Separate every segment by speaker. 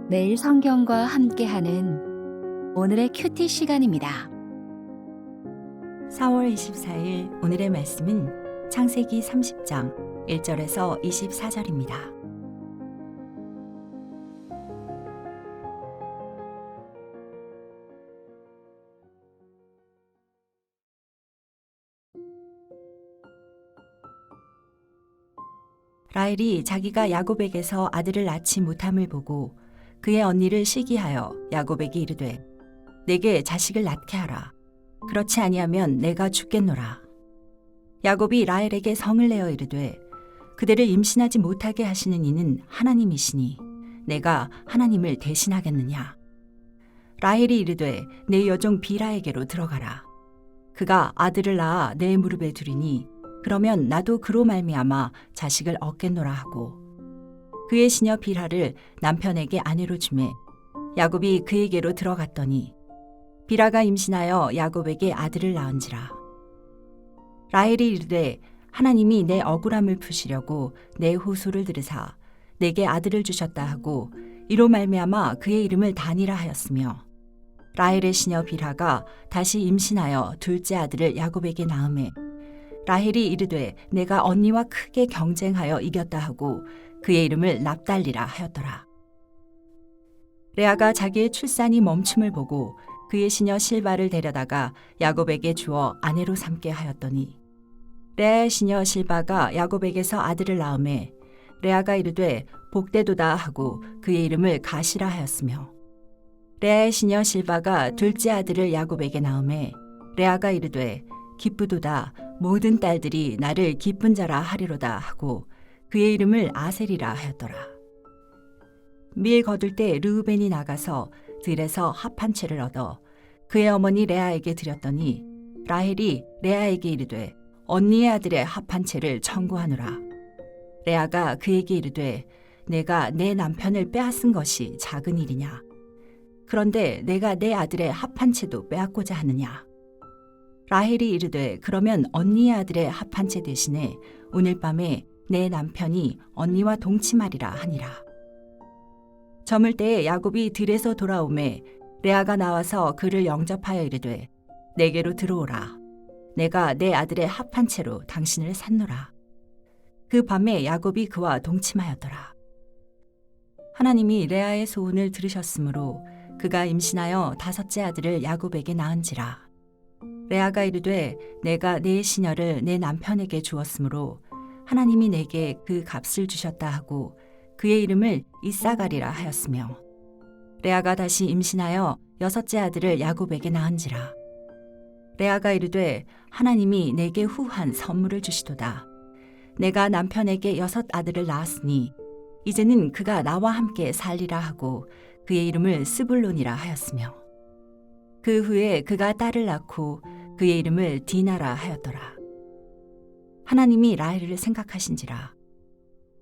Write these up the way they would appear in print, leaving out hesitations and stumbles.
Speaker 1: 매일 성경과 함께하는 오늘의 큐티 시간입니다.
Speaker 2: 4월 24일 오늘의 말씀은 창세기 30장 1절에서 24절입니다. 라헬이 자기가 야곱에게서 아들을 낳지 못함을 보고 그의 언니를 시기하여 야곱에게 이르되 내게 자식을 낳게 하라. 그렇지 아니하면 내가 죽겠노라. 야곱이 라헬에게 성을 내어 이르되 그대를 임신하지 못하게 하시는 이는 하나님이시니 내가 하나님을 대신하겠느냐. 라헬이 이르되 내 여종 비라에게로 들어가라. 그가 아들을 낳아 내 무릎에 두리니 그러면 나도 그로 말미암아 자식을 얻겠노라 하고 그의 시녀 비라를 남편에게 아내로 주매 야곱이 그에게로 들어갔더니 비라가 임신하여 야곱에게 아들을 낳은지라. 라헬이 이르되 하나님이 내 억울함을 푸시려고 내 호소를 들으사 내게 아들을 주셨다 하고 이로 말미암아 그의 이름을 다니라 하였으며 라헬의 시녀 비라가 다시 임신하여 둘째 아들을 야곱에게 낳음에 라헬이 이르되 내가 언니와 크게 경쟁하여 이겼다 하고 그의 이름을 납달리라 하였더라. 레아가 자기의 출산이 멈춤을 보고 그의 시녀 실바를 데려다가 야곱에게 주어 아내로 삼게 하였더니 레아의 시녀 실바가 야곱에게서 아들을 낳음에 레아가 이르되 복되도다 하고 그의 이름을 가시라 하였으며 레아의 시녀 실바가 둘째 아들을 야곱에게 낳음에 레아가 이르되 기쁘도다 모든 딸들이 나를 기쁜 자라 하리로다 하고 그의 이름을 아셀이라 하였더라. 밀 거둘 때 르우벤이 나가서 들에서 합 한 채를 얻어 그의 어머니 레아에게 드렸더니 라헬이 레아에게 이르되 언니의 아들의 합 한 채를 청구하노라. 레아가 그에게 이르되 내가 내 남편을 빼앗은 것이 작은 일이냐. 그런데 내가 내 아들의 합 한 채도 빼앗고자 하느냐. 라헬이 이르되 그러면 언니의 아들의 합 한 채 대신에 오늘 밤에 내 남편이 언니와 동침하리라 하니라. 저물 때에 야곱이 들에서 돌아오매 레아가 나와서 그를 영접하여 이르되 내게로 들어오라. 내가 내 아들의 합 한 채로 당신을 샀노라. 그 밤에 야곱이 그와 동침하였더라. 하나님이 레아의 소원을 들으셨으므로 그가 임신하여 다섯째 아들을 야곱에게 낳은지라. 레아가 이르되 내가 내 시녀를 내 남편에게 주었으므로 하나님이 내게 그 값을 주셨다 하고 그의 이름을 이사가리라 하였으며 레아가 다시 임신하여 여섯째 아들을 야곱에게 낳은지라. 레아가 이르되 하나님이 내게 후한 선물을 주시도다. 내가 남편에게 여섯 아들을 낳았으니 이제는 그가 나와 함께 살리라 하고 그의 이름을 스불론이라 하였으며 그 후에 그가 딸을 낳고 그의 이름을 디나라 하였더라. 하나님이 라헬을 생각하신지라.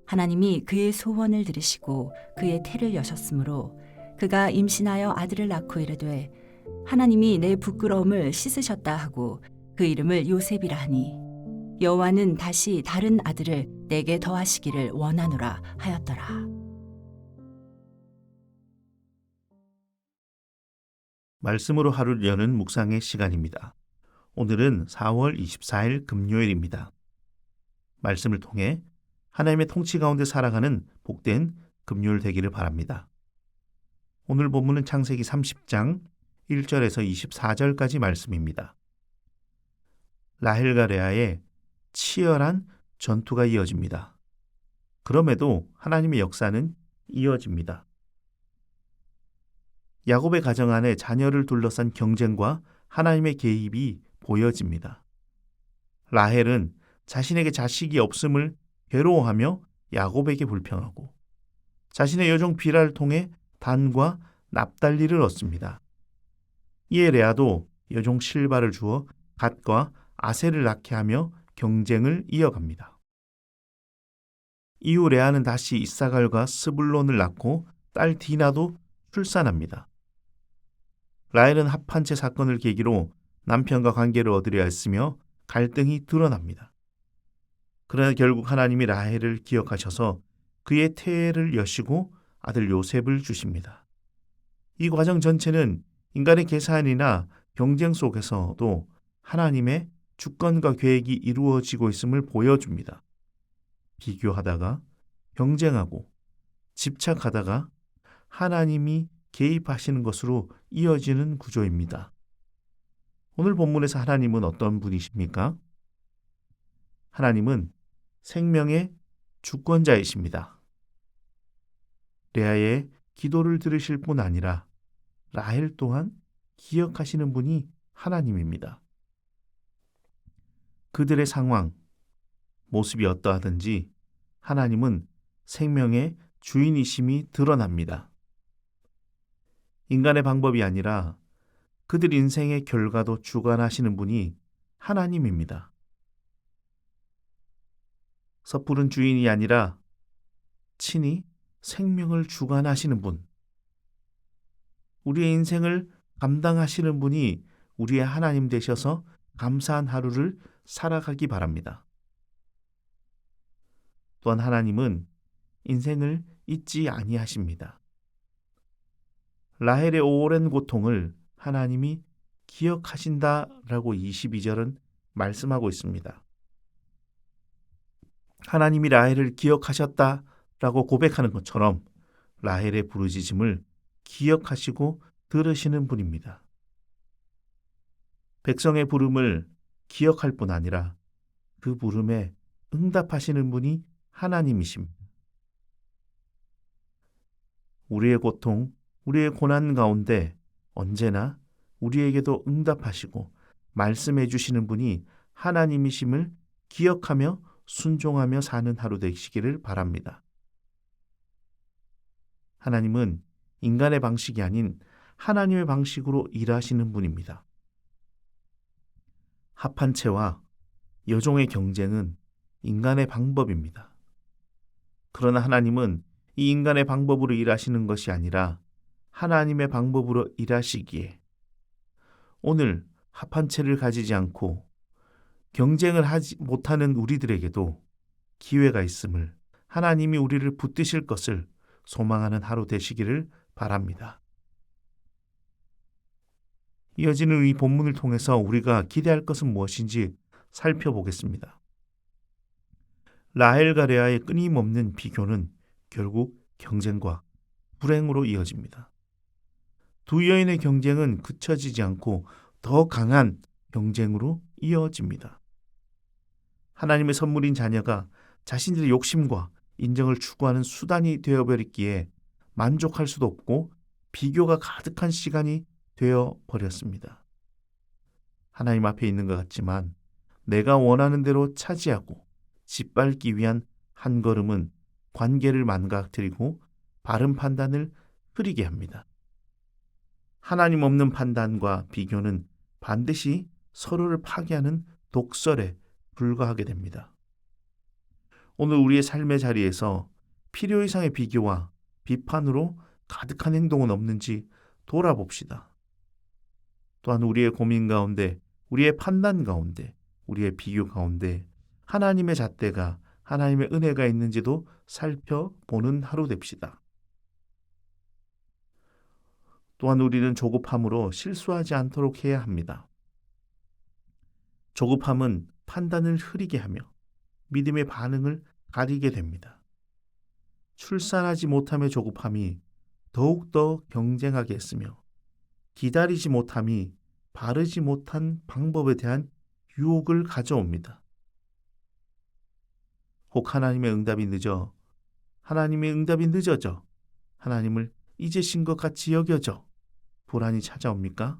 Speaker 2: 하나님이 그의 소원을 들으시고 그의 태를 여셨으므로 그가 임신하여 아들을 낳고 이르되 하나님이 내 부끄러움을 씻으셨다 하고 그 이름을 요셉이라 하니 여호와는 다시 다른 아들을 내게 더하시기를 원하노라 하였더라.
Speaker 3: 말씀으로 하루를 여는 묵상의 시간입니다. 오늘은 4월 24일 금요일입니다. 말씀을 통해 하나님의 통치 가운데 살아가는 복된 금요일 되기를 바랍니다. 오늘 본문은 창세기 30장 1절에서 24절까지 말씀입니다. 라헬과 레아의 치열한 전투가 이어집니다. 그럼에도 하나님의 역사는 이어집니다. 야곱의 가정 안에 자녀를 둘러싼 경쟁과 하나님의 개입이 보여집니다. 라헬은 자신에게 자식이 없음을 괴로워하며 야곱에게 불평하고 자신의 여종 비라를 통해 단과 납달리를 얻습니다. 이에 레아도 여종 실바를 주어 갓과 아셀을 낳게 하며 경쟁을 이어갑니다. 이후 레아는 다시 이사갈과 스불론을 낳고 딸 디나도 출산합니다. 라헬은 합한 채 사건을 계기로 남편과 관계를 얻으려 했으며 갈등이 드러납니다. 그러나 결국 하나님이 라헬을 기억하셔서 그의 태를 여시고 아들 요셉을 주십니다. 이 과정 전체는 인간의 계산이나 경쟁 속에서도 하나님의 주권과 계획이 이루어지고 있음을 보여줍니다. 비교하다가 경쟁하고 집착하다가 하나님이 개입하시는 것으로 이어지는 구조입니다. 오늘 본문에서 하나님은 어떤 분이십니까? 하나님은 생명의 주권자이십니다. 레아의 기도를 들으실 뿐 아니라 라헬 또한 기억하시는 분이 하나님입니다. 그들의 상황, 모습이 어떠하든지 하나님은 생명의 주인이심이 드러납니다. 인간의 방법이 아니라 그들 인생의 결과도 주관하시는 분이 하나님입니다. 섣부른 주인이 아니라 친히 생명을 주관하시는 분, 우리의 인생을 감당하시는 분이 우리의 하나님 되셔서 감사한 하루를 살아가기 바랍니다. 또한 하나님은 인생을 잊지 아니하십니다. 라헬의 오랜 고통을 하나님이 기억하신다라고 22절은 말씀하고 있습니다. 하나님이 라헬을 기억하셨다라고 고백하는 것처럼 라헬의 부르짖음을 기억하시고 들으시는 분입니다. 백성의 부름을 기억할 뿐 아니라 그 부름에 응답하시는 분이 하나님이십니다. 우리의 고통, 우리의 고난 가운데 언제나 우리에게도 응답하시고 말씀해 주시는 분이 하나님이심을 기억하며 순종하며 사는 하루 되시기를 바랍니다. 하나님은 인간의 방식이 아닌 하나님의 방식으로 일하시는 분입니다. 합한 채와 여종의 경쟁은 인간의 방법입니다. 그러나 하나님은 이 인간의 방법으로 일하시는 것이 아니라 하나님의 방법으로 일하시기에 오늘 합한 채를 가지지 않고 경쟁을 하지 못하는 우리들에게도 기회가 있음을, 하나님이 우리를 붙드실 것을 소망하는 하루 되시기를 바랍니다. 이어지는 이 본문을 통해서 우리가 기대할 것은 무엇인지 살펴보겠습니다. 라헬과 레아의 끊임없는 비교는 결국 경쟁과 불행으로 이어집니다. 두 여인의 경쟁은 그쳐지지 않고 더 강한 경쟁으로 이어집니다. 하나님의 선물인 자녀가 자신들의 욕심과 인정을 추구하는 수단이 되어버렸기에 만족할 수도 없고 비교가 가득한 시간이 되어버렸습니다. 하나님 앞에 있는 것 같지만 내가 원하는 대로 차지하고 짓밟기 위한 한 걸음은 관계를 망가뜨리고 바른 판단을 흐리게 합니다. 하나님 없는 판단과 비교는 반드시 서로를 파괴하는 독설에 불과하게 됩니다. 오늘 우리의 삶의 자리에서 필요 이상의 비교와 비판으로 가득한 행동은 없는지 돌아봅시다. 또한 우리의 고민 가운데, 우리의 판단 가운데, 우리의 비교 가운데 하나님의 잣대가, 하나님의 은혜가 있는지도 살펴보는 하루 됩시다. 또한 우리는 조급함으로 실수하지 않도록 해야 합니다. 조급함은 판단을 흐리게 하며 믿음의 반응을 가리게 됩니다. 출산하지 못함의 조급함이 더욱더 경쟁하게 했으며 기다리지 못함이 바르지 못한 방법에 대한 유혹을 가져옵니다. 혹 하나님의 응답이 늦어져 하나님을 잊으신 것 같이 여겨져 불안이 찾아옵니까?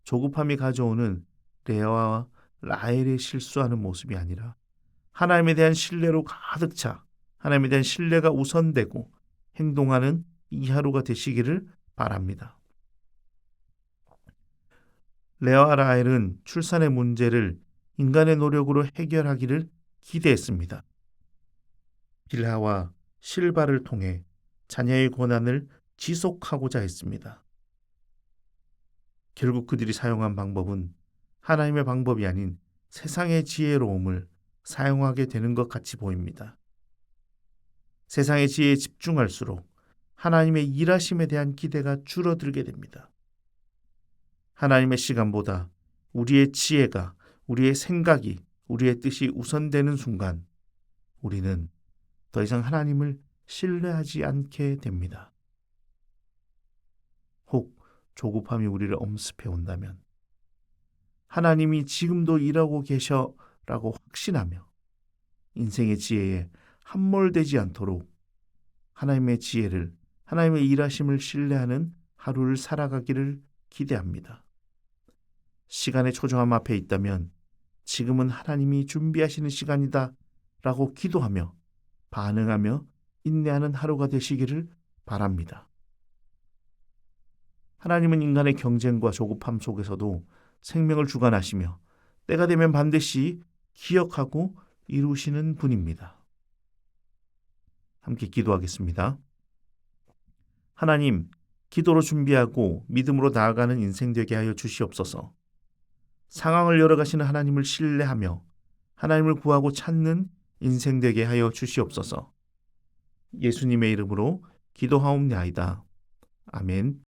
Speaker 3: 조급함이 가져오는 레아와 라헬의 실수하는 모습이 아니라 하나님에 대한 신뢰로 가득 차 하나님에 대한 신뢰가 우선되고 행동하는 이 하루가 되시기를 바랍니다. 레아와 라헬은 출산의 문제를 인간의 노력으로 해결하기를 기대했습니다. 빌하와 실바를 통해 자녀의 고난을 지속하고자 했습니다. 결국 그들이 사용한 방법은 하나님의 방법이 아닌 세상의 지혜로움을 사용하게 되는 것 같이 보입니다. 세상의 지혜에 집중할수록 하나님의 일하심에 대한 기대가 줄어들게 됩니다. 하나님의 시간보다 우리의 지혜가, 우리의 생각이, 우리의 뜻이 우선되는 순간 우리는 더 이상 하나님을 신뢰하지 않게 됩니다. 혹 조급함이 우리를 엄습해 온다면 하나님이 지금도 일하고 계셔라고 확신하며 인생의 지혜에 함몰되지 않도록 하나님의 지혜를, 하나님의 일하심을 신뢰하는 하루를 살아가기를 기대합니다. 시간의 초조함 앞에 있다면 지금은 하나님이 준비하시는 시간이다 라고 기도하며 반응하며 인내하는 하루가 되시기를 바랍니다. 하나님은 인간의 경쟁과 조급함 속에서도 생명을 주관하시며 때가 되면 반드시 기억하고 이루시는 분입니다. 함께 기도하겠습니다. 하나님, 기도로 준비하고 믿음으로 나아가는 인생 되게 하여 주시옵소서. 상황을 열어가시는 하나님을 신뢰하며 하나님을 구하고 찾는 인생 되게 하여 주시옵소서. 예수님의 이름으로 기도하옵나이다. 아멘.